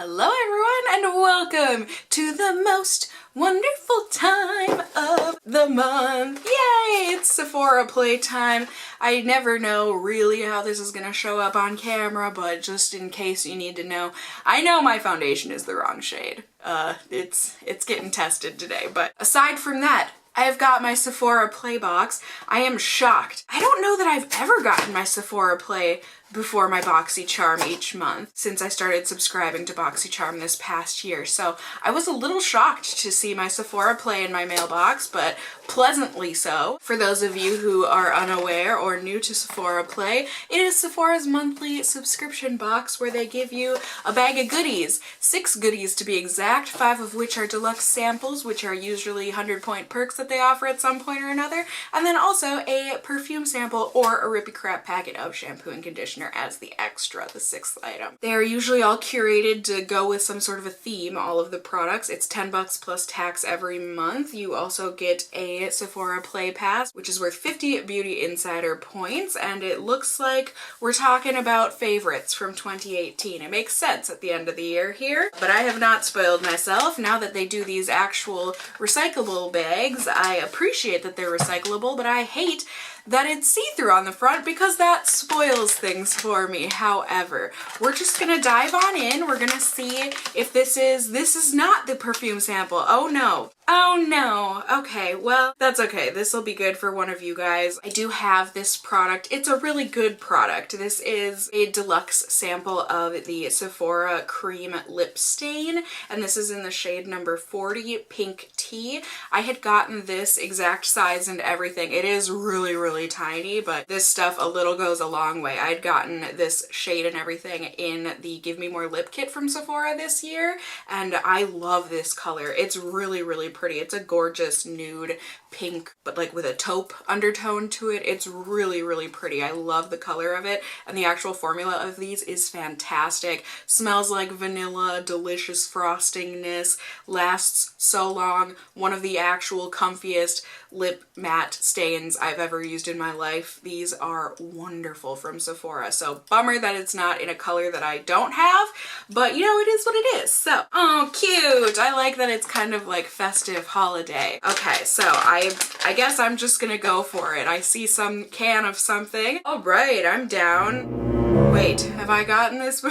Hello everyone and welcome to the most wonderful time of the month. Yay! It's Sephora playtime. I never know really how this is gonna show up on camera, but just in case you need to know, I know my foundation is the wrong shade. It's getting tested today, but aside from that, I've got my Sephora Play box. I am shocked. I don't know that I've ever gotten my Sephora Play before my BoxyCharm each month since I started subscribing to BoxyCharm this past year. So I was a little shocked to see my Sephora Play in my mailbox, but pleasantly so. For those of you who are unaware or new to Sephora Play, it is Sephora's monthly subscription box where they give you a bag of goodies. 6 goodies to be exact, 5 of which are deluxe samples, which are usually 100-point perks that they offer at some point or another, and then also a perfume sample or a rippy crap packet of shampoo and conditioner as the extra, the 6th item. They are usually all curated to go with some sort of a theme, all of the products. It's $10 plus tax every month. You also get a Sephora Play Pass, which is worth 50 Beauty Insider points, and it looks like we're talking about favorites from 2018. It makes sense at the end of the year here, but I have not spoiled myself. Now that they do these actual recyclable bags, I appreciate that they're recyclable, but I hate that it's see-through on the front because that spoils things for me. However, we're just gonna dive on in. We're gonna see if this is not the perfume sample. Oh no. Oh no. Okay, well, that's okay. This will be good for one of you guys. I do have this product. It's a really good product. This is a deluxe sample of the Sephora Cream Lip Stain, and this is in the shade number 40, Pink Tea. I had gotten this exact size and everything. It is really, really tiny, but this stuff, a little goes a long way. I'd gotten this shade and everything in the Give Me More lip kit from Sephora this year, and I love this color. It's really, really pretty. It's a gorgeous nude pink, but like with a taupe undertone to it. It's really, really pretty. I love the color of it, and the actual formula of these is fantastic. Smells like vanilla, delicious frostingness, lasts so long. One of the actual comfiest lip matte stains I've ever used in my life. These are wonderful from Sephora. So bummer that it's not in a color that I don't have, but you know, it is what it is. So, oh, cute. I like that it's kind of like festive holiday. Okay, so I guess I'm just gonna go for it. I see some can of something. All right, I'm down. Wait, have I gotten this?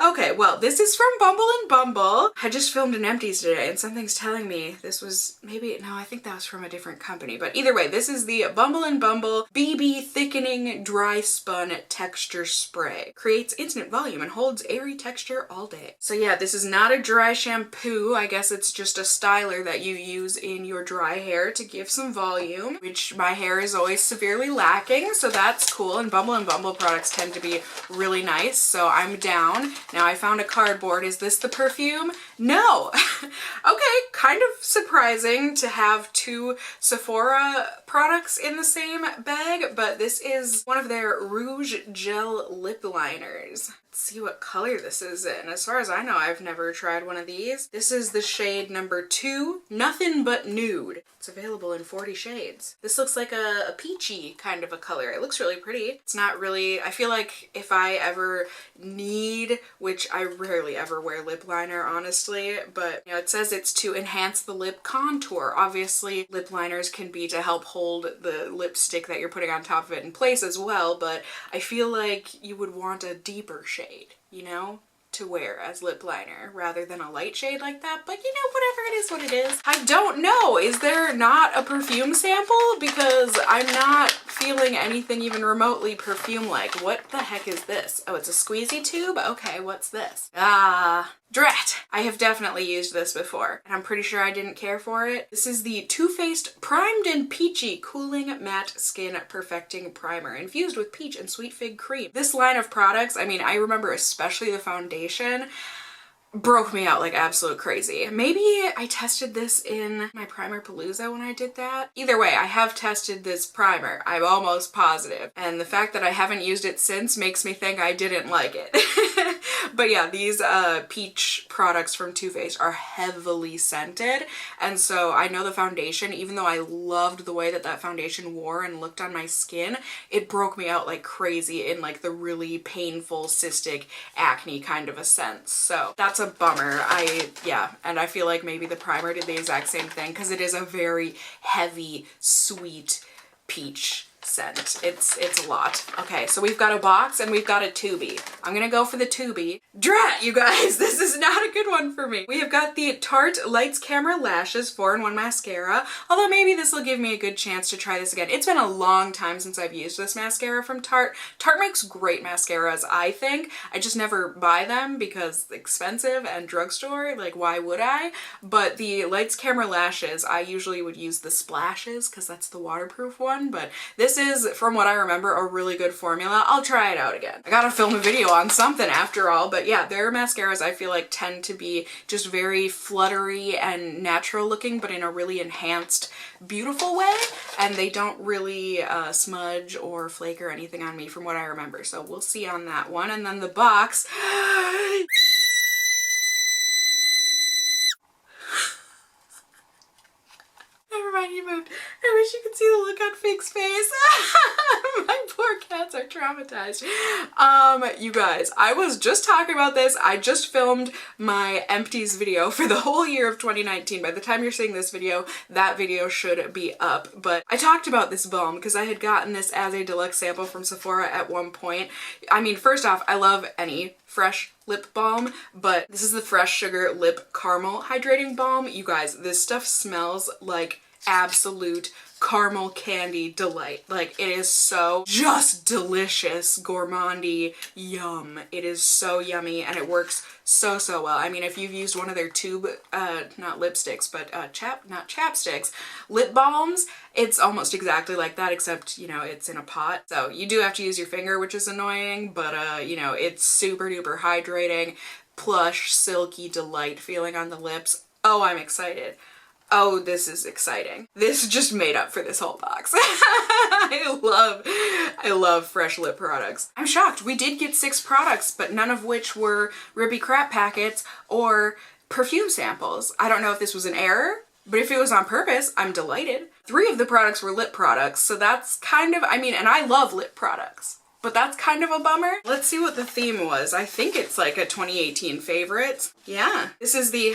Okay, well, this is from Bumble and Bumble. I just filmed an empties today and something's telling me this was maybe, no, I think that was from a different company. But either way, this is the Bumble and Bumble BB Thickening Dry Spun Texture Spray. Creates instant volume and holds airy texture all day. So yeah, this is not a dry shampoo. I guess it's just a styler that you use in your dry hair to give some volume, which my hair is always severely lacking, so that's cool. And Bumble products tend to be really nice, so I'm down. Now I found a cardboard. Is this the perfume? No. Okay, kind of surprising to have 2 Sephora products in the same bag, but this is one of their Rouge Gel Lip Liners. Let's see what color this is in. As far as I know, I've never tried one of these. This is the shade number 2, Nothing But Nude. It's available in 40 shades. This looks like a peachy kind of a color. It looks really pretty. It's not really, I feel like if I ever need, which I rarely ever wear lip liner, honestly, but you know, it says it's to enhance the lip contour. Obviously, lip liners can be to help hold the lipstick that you're putting on top of it in place as well, but I feel like you would want a deeper shade, you know, to wear as lip liner rather than a light shade like that. But you know, whatever, it is what it is. I don't know, is there not a perfume sample? Because I'm not feeling anything even remotely perfume-like. What the heck is this? Oh, it's a squeezy tube? Okay, what's this? Drat! I have definitely used this before, and I'm pretty sure I didn't care for it. This is the Too Faced Primed and Peachy Cooling Matte Skin Perfecting Primer, infused with peach and sweet fig cream. This line of products, I mean, I remember especially the foundation, broke me out like absolute crazy. Maybe I tested this in my Primer Palooza when I did that. Either way, I have tested this primer. I'm almost positive. And the fact that I haven't used it since makes me think I didn't like it. But yeah, these peach products from Too Faced are heavily scented, and so I know the foundation, even though I loved the way that that foundation wore and looked on my skin, it broke me out like crazy in like the really painful cystic acne kind of a sense. So that's a bummer. And I feel like maybe the primer did the exact same thing, because it is a very heavy, sweet peach scent. It's a lot. Okay, so we've got a box and we've got a tubie. I'm gonna go for the tubie. Drat, you guys, this is not a good one for me. We have got the Tarte Lights Camera Lashes 4-in-1 mascara, although maybe this will give me a good chance to try this again. It's been a long time since I've used this mascara from Tarte. Tarte makes great mascaras, I think. I just never buy them because expensive and drugstore, like why would I? But the Lights Camera Lashes, I usually would use the Splashes because that's the waterproof one, but this is, from what I remember, a really good formula. I'll try it out again. I gotta film a video on something after all, but yeah, their mascaras I feel like tend to be just very fluttery and natural looking, but in a really enhanced, beautiful way, and they don't really smudge or flake or anything on me from what I remember, so we'll see on that one. And then the box. Never mind, he moved. I wish you could see the look on Fig's face. My poor cats are traumatized. You guys, I was just talking about this. I just filmed my empties video for the whole year of 2019. By the time you're seeing this video, that video should be up. But I talked about this balm because I had gotten this as a deluxe sample from Sephora at one point. I mean, first off, I love any fresh lip balm, but this is the Fresh Sugar Lip Caramel Hydrating Balm. You guys, this stuff smells like absolute caramel candy delight. Like, it is so just delicious, gourmandy, yum. It is so yummy, and it works so well. I mean, if you've used one of their tube, not lipsticks, but not chapsticks, lip balms, it's almost exactly like that, except, you know, it's in a pot. So you do have to use your finger, which is annoying, but, you know, it's super duper hydrating, plush, silky delight feeling on the lips. Oh, I'm excited. Oh, this is exciting. This just made up for this whole box. I love fresh lip products. I'm shocked. We did get 6 products, but none of which were Ribby Crap packets or perfume samples. I don't know if this was an error, but if it was on purpose, I'm delighted. 3 of the products were lip products, so that's kind of, I mean, and I love lip products, but that's kind of a bummer. Let's see what the theme was. I think it's like a 2018 favorite. Yeah, this is the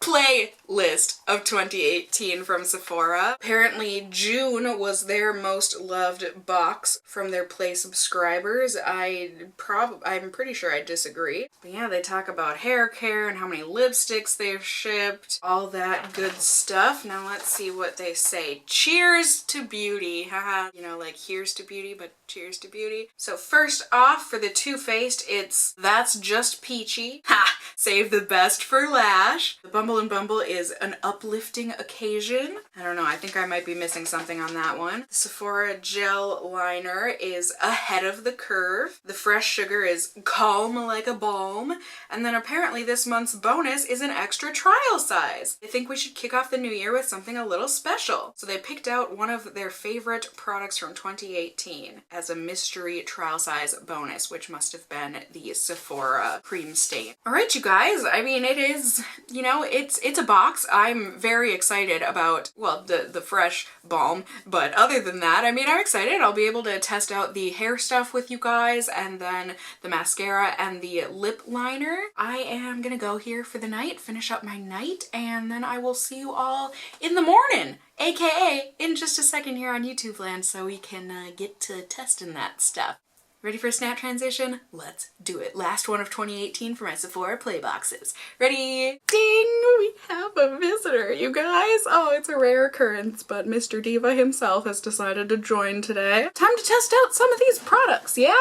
playlist of 2018 from Sephora. Apparently June was their most loved box from their Play subscribers. I'm pretty sure I disagree. But yeah, they talk about hair care and how many lipsticks they've shipped, all that good stuff. Now let's see what they say. Cheers to beauty. Haha, you know, like here's to beauty, but cheers to beauty. So first off, for the Too Faced, it's That's Just Peachy. Ha! Save the best for lash. The Bumble and Bumble is an uplifting occasion. I don't know, I think I might be missing something on that one. The Sephora Gel Liner is Ahead of the Curve. The Fresh Sugar is Calm Like a Balm. And then apparently this month's bonus is an extra trial size. I think we should kick off the new year with something a little special. So they picked out one of their favorite products from 2018 as a mystery trial size bonus, which must have been the Sephora Cream Stain. All right, you guys, I mean, it is, you know, it's a box. I'm very excited about, well, the fresh balm, but other than that, I mean, I'm excited. I'll be able to test out the hair stuff with you guys, and then the mascara and the lip liner. I am gonna go here for the night, finish up my night, and then I will see you all in the morning, aka in just a second here on YouTube land, so we can get to testing that stuff. Ready for a snap transition? Let's do it. Last one of 2018 for my Sephora Play boxes. Ready? Ding! We have a visitor, you guys. Oh, it's a rare occurrence, but Mr. Diva himself has decided to join today. Time to test out some of these products, yeah?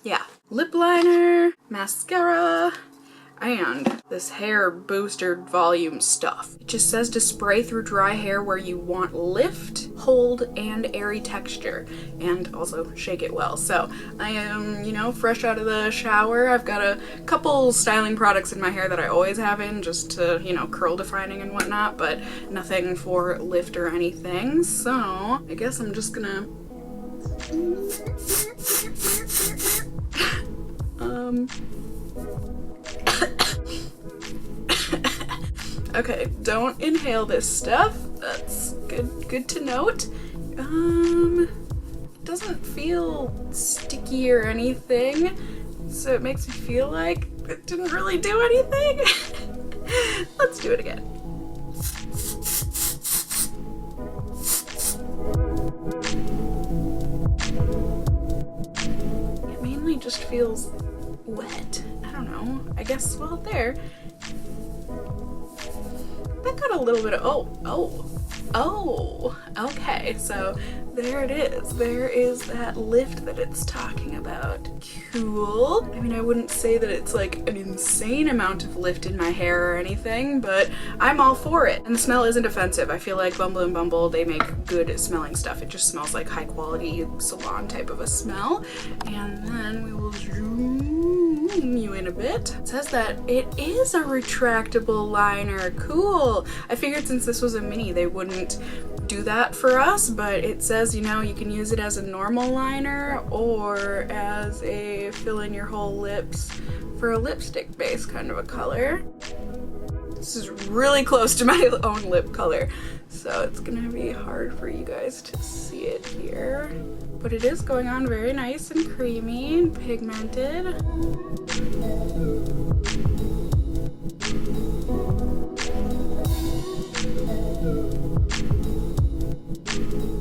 Yeah. Lip liner, mascara, and this hair booster volume stuff. It just says to spray through dry hair where you want lift, hold, and airy texture, and also shake it well. So I am, you know, fresh out of the shower. I've got a couple styling products in my hair that I always have in, just to, you know, curl defining and whatnot, but nothing for lift or anything. So I guess I'm just gonna Okay, don't inhale this stuff. That's good to note. It doesn't feel sticky or anything, so it makes me feel like it didn't really do anything. Let's do it again. It mainly just feels wet. I don't know. I guess, well, there. That got a little bit of, oh, okay, so there it is. There is that lift that it's talking about. Cool. I mean, I wouldn't say that it's like an insane amount of lift in my hair or anything, but I'm all for it. And the smell isn't offensive. I feel like Bumble and Bumble, they make good smelling stuff. It just smells like high quality salon type of a smell. And then we will zoom you in a bit. It says that it is a retractable liner. Cool. I figured since this was a mini, they wouldn't do that for us, but it says, you know, you can use it as a normal liner or as a fill in your whole lips for a lipstick base kind of a color. This is really close to my own lip color, so it's gonna be hard for you guys to see it here. But it is going on very nice and creamy and pigmented.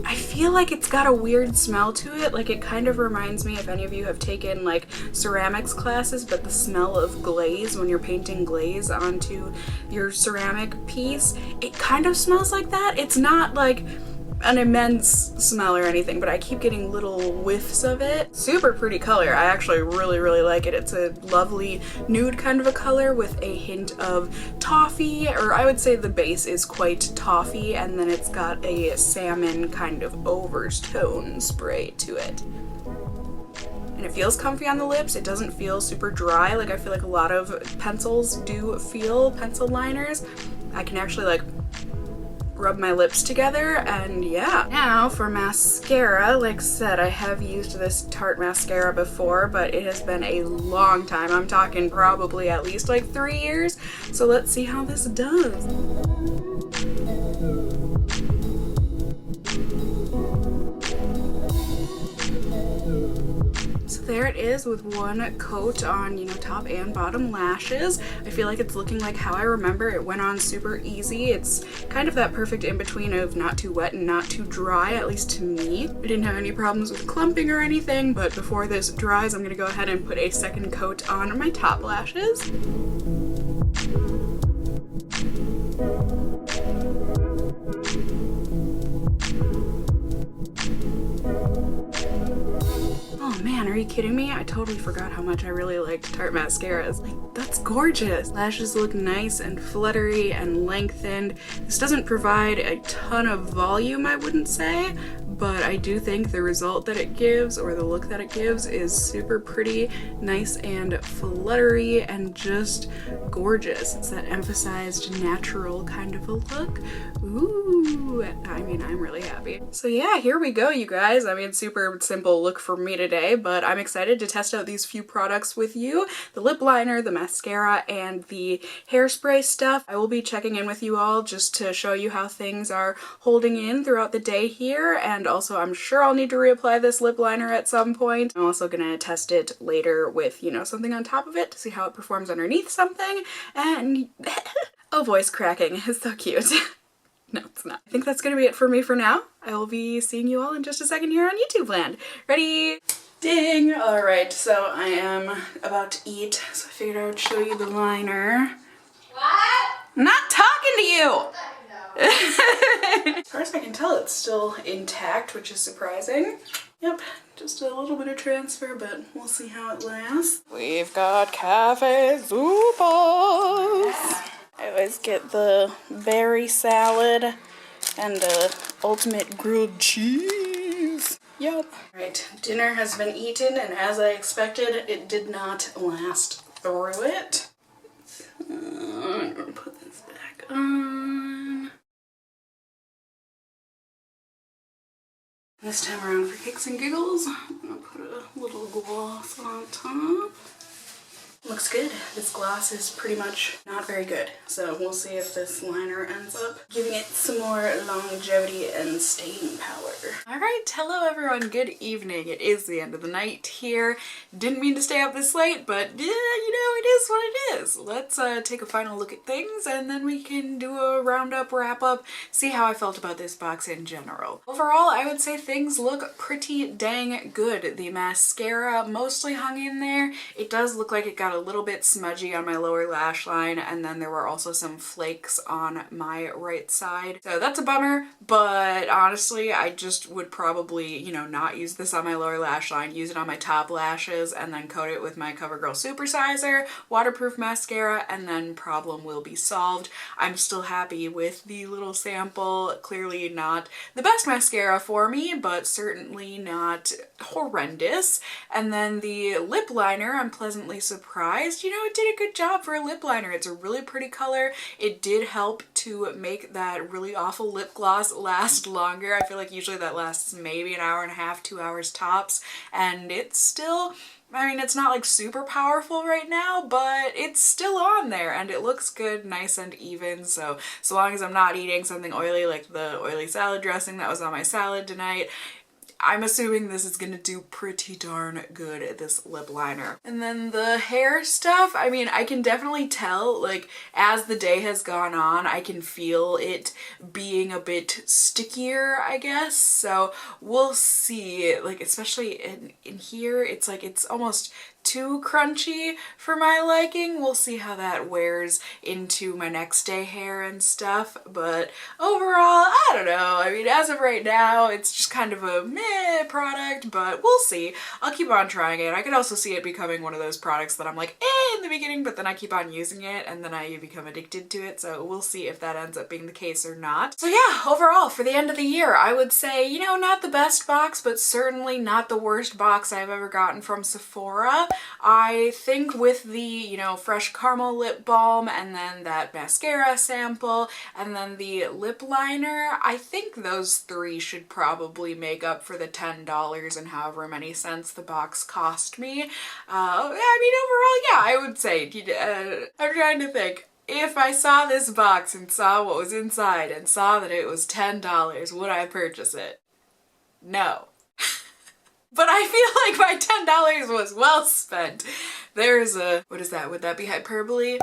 I feel like it's got a weird smell to it. Like, it kind of reminds me, if any of you have taken like ceramics classes, but the smell of glaze when you're painting glaze onto your ceramic piece, it kind of smells like that. It's not like an immense smell or anything, but I keep getting little whiffs of it. Super pretty color. I actually really like it. It's a lovely nude kind of a color with a hint of toffee, or I would say the base is quite toffee, and then it's got a salmon kind of overtone spray to it. And it feels comfy on the lips. It doesn't feel super dry. Like, I feel like a lot of pencils do feel, pencil liners. I can actually like rub my lips together, and yeah. Now for mascara, like I said, I have used this Tarte mascara before, but it has been a long time. I'm talking probably at least like 3 years. So let's see how this does. So there it is with one coat on, you know, top and bottom lashes. I feel like it's looking like how I remember. It went on super easy. It's kind of that perfect in-between of not too wet and not too dry, at least to me. I didn't have any problems with clumping or anything, but before this dries, I'm gonna go ahead and put a second coat on my top lashes. Man, are you kidding me? I totally forgot how much I really liked Tarte mascaras. Like, that's gorgeous. Lashes look nice and fluttery and lengthened. This doesn't provide a ton of volume, I wouldn't say, but I do think the result that it gives, or the look that it gives, is super pretty, nice and fluttery, and just gorgeous. It's that emphasized natural kind of a look. Ooh, I mean, I'm really happy. So yeah, here we go, you guys. I mean, super simple look for me today, but I'm excited to test out these few products with you. The lip liner, the mascara, and the hairspray stuff. I will be checking in with you all just to show you how things are holding in throughout the day here, and also I'm sure I'll need to reapply this lip liner at some point. I'm also gonna test it later with, you know, something on top of it to see how it performs underneath something, and oh, voice cracking is so cute. No, it's not. I think that's gonna be it for me for now. I will be seeing you all in just a second here on YouTube land. Ready? Ding! Alright, so I am about to eat, so I figured I would show you the liner. What? I'm not talking to you! As far as I can tell, it's still intact, which is surprising. Yep, just a little bit of transfer, but we'll see how it lasts. We've got cafe zupas. I always get the berry salad and ultimate grilled cheese. Yep. Alright, dinner has been eaten, and as I expected, it did not last through it. I'm gonna put this back on. This time around, for kicks and giggles, I'm gonna put a little gloss on top. Looks good. This gloss is pretty much not very good, so we'll see if this liner ends up giving it some more longevity and staying power. Alright, hello everyone, good evening. It is the end of the night here. Didn't mean to stay up this late, but yeah, you know, it is what it is. Let's take a final look at things and then we can do a roundup, wrap up, see how I felt about this box in general. Overall, I would say things look pretty dang good. The mascara mostly hung in there. It does look like it got a little bit smudgy on my lower lash line, and then there were also some flakes on my right side. So that's a bummer, but honestly, I just would probably, you know, not use this on my lower lash line, use it on my top lashes, and then coat it with my CoverGirl Supersizer waterproof mascara, and then problem will be solved. I'm still happy with the little sample. Clearly not the best mascara for me, but certainly not horrendous. And then the lip liner, I'm pleasantly surprised. You know, it did a good job for a lip liner. It's a really pretty color. It did help to make that really awful lip gloss last longer. I feel like usually that lasts maybe an hour and a half, 2 hours tops, and it's still, I mean, it's not like super powerful right now, but it's still on there and it looks good, nice and even. So long as I'm not eating something oily like the oily salad dressing that was on my salad tonight, I'm assuming this is gonna do pretty darn good, this lip liner. And then the hair stuff, I mean, I can definitely tell, like, as the day has gone on, I can feel it being a bit stickier, I guess. So we'll see, like, especially in here, it's like, it's almost too crunchy for my liking. We'll see how that wears into my next day hair and stuff, but overall, I don't know. I mean, as of right now, it's just kind of a meh product, but we'll see. I'll keep on trying it. I could also see it becoming one of those products that I'm like, in the beginning, but then I keep on using it and then I become addicted to it, so we'll see if that ends up being the case or not. So yeah, overall, for the end of the year, I would say, you know, not the best box, but certainly not the worst box I've ever gotten from Sephora. I think with the, you know, fresh caramel lip balm and then that mascara sample and then the lip liner, I think those three should probably make up for the $10 and however many cents the box cost me. I mean, overall, yeah, I would say, I'm trying to think. If I saw this box and saw what was inside and saw that it was $10, would I purchase it? No. But I feel like my $10 was well spent. There's a, what is that? Would that be hyperbole?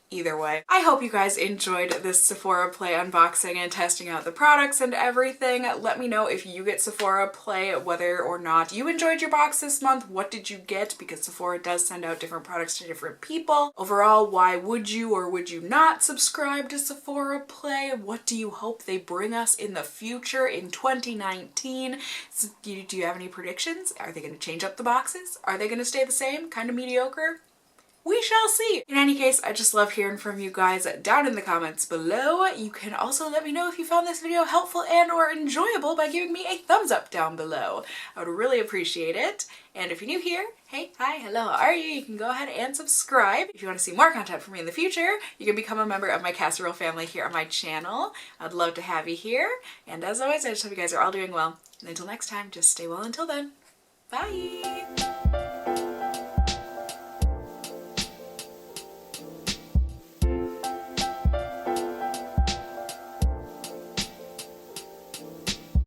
Either way. I hope you guys enjoyed this Sephora Play unboxing and testing out the products and everything. Let me know if you get Sephora Play, whether or not you enjoyed your box this month. What did you get? Because Sephora does send out different products to different people. Overall, why would you or would you not subscribe to Sephora Play? What do you hope they bring us in the future in 2019? So, do you have any predictions? Are they going to change up the boxes? Are they going to stay the same? Kind of mediocre? We shall see. In any case, I just love hearing from you guys down in the comments below. You can also let me know if you found this video helpful and or enjoyable by giving me a thumbs up down below. I would really appreciate it. And if you're new here, hey, hi, hello, how are you? You can go ahead and subscribe. If you want to see more content from me in the future, you can become a member of my Casserole family here on my channel. I'd love to have you here. And as always, I just hope you guys are all doing well. And until next time, just stay well until then. Bye!